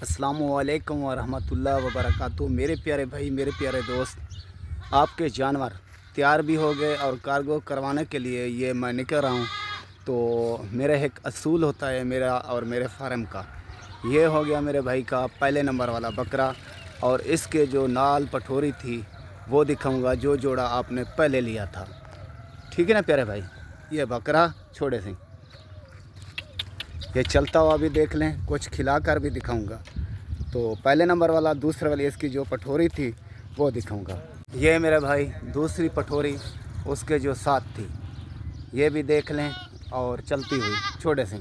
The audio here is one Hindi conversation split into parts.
अस्सलामुअलैकुम वरहमतुल्लाहि वबरकातुहू। मेरे प्यारे भाई, मेरे प्यारे दोस्त, आपके जानवर तैयार भी हो गए और कार्गो करवाने के लिए ये मैं निकल रहा हूँ। तो मेरा एक असूल होता है मेरा और मेरे फार्म का। ये हो गया मेरे भाई का पहले नंबर वाला बकरा, और इसके जो नाल पठोरी थी वो दिखाऊंगा जो जोड़ा आपने पहले लिया था। ठीक है ना प्यारे भाई। ये बकरा छोटे से ये चलता हुआ भी देख लें, कुछ खिलाकर भी दिखाऊंगा। तो पहले नंबर वाला, दूसरे वाली इसकी जो पठोरी थी वो दिखाऊंगा। ये मेरे भाई दूसरी पठोरी उसके जो साथ थी, ये भी देख लें, और चलती हुई छोटे से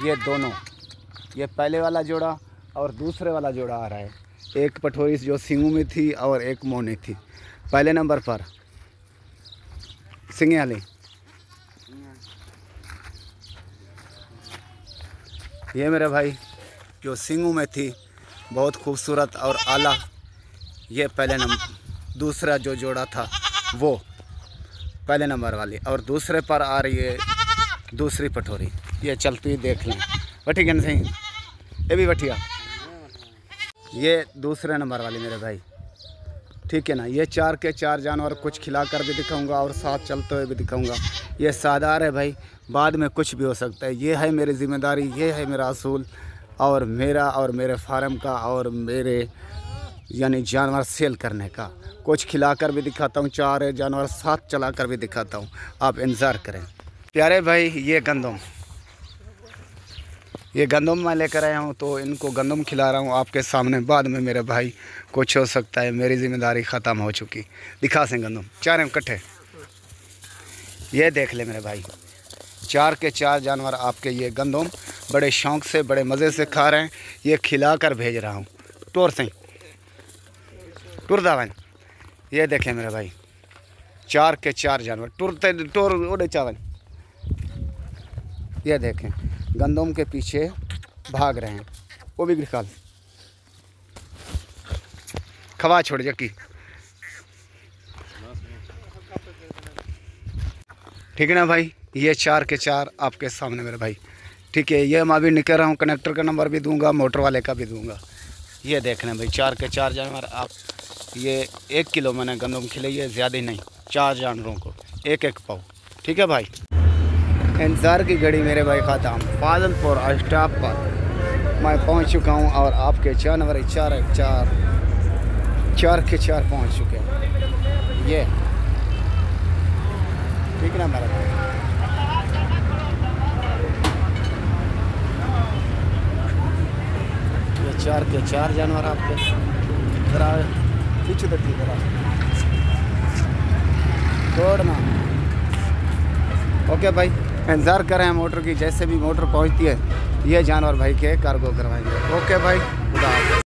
ये दोनों, ये पहले वाला जोड़ा और दूसरे वाला जोड़ा आ रहा है। एक पठोरी जो सींगों में थी और एक मोनी थी। पहले नंबर पर सिंगे वाली, ये मेरे भाई जो सींगों में थी बहुत खूबसूरत और आला, ये पहले नंबर। दूसरा जो जोड़ा था वो पहले नंबर वाली, और दूसरे पर आ रही है दूसरी पठोरी। ये चलती हुई देख लें। बठी गन सही, ये भी बठिया, ये दूसरे नंबर वाली मेरे भाई। ठीक है ना। ये चार के चार जानवर कुछ खिलाकर भी दिखाऊंगा और साथ चलते हुए भी दिखाऊंगा। ये सादार है भाई, बाद में कुछ भी हो सकता है। ये है मेरी ज़िम्मेदारी, ये है मेरा असूल, और मेरे फार्म का और मेरे यानी जानवर सेल करने का। कुछ खिलाकर भी दिखाता हूँ, चार जानवर साथ चलाकर भी दिखाता हूँ। आप इंतज़ार करें प्यारे भाई। ये गंदम मैं लेकर आया हूँ, तो इनको गंदम खिला रहा हूँ आपके सामने। बाद में मेरे भाई कुछ हो सकता है, मेरी ज़िम्मेदारी ख़त्म हो चुकी। दिखा से गंदम चार इकट्ठे, ये देख ले मेरे भाई। चार के चार जानवर आपके ये गंदम बड़े शौक़ से, बड़े मज़े से खा रहे हैं। ये खिला कर भेज रहा हूँ। टोर से टुर दावन, ये देखें मेरे भाई, चार के चार जानवर टोर उड़े चावन। ये देखें गंदम के पीछे भाग रहे हैं। वो भी निकाल खवा छोड़ जकी। ठीक है ना भाई। ये चार के चार आपके सामने मेरे भाई। ठीक है। ये मैं अभी निकल रहा हूँ, कनेक्टर का नंबर भी दूंगा, मोटर वाले का भी दूंगा। ये देख रहे हैं भाई, चार के चार जानवर। आप ये 1 किलो मैंने गंदम खिलाई है, ज़्यादा नहीं, 4 जानवरों को 1-1 पाव। ठीक है भाई। इंतज़ार की घड़ी मेरे भाई ख़त्म। फाजलपुर स्टॉप पर मैं पहुंच चुका हूं, और आपके जानवर चार के चार पहुंच चुके हैं। ये ठीक है ना मेरा भाई। ये 4 के 4 जानवर आपके ज़रा पीछे तक ज़रा छोड़ना। ओके भाई, इंतज़ार करें मोटर की। जैसे भी मोटर पहुंचती है ये जानवर भाई के कार्गो करवाएंगे। ओके भाई, खुदा हाफ़िज़।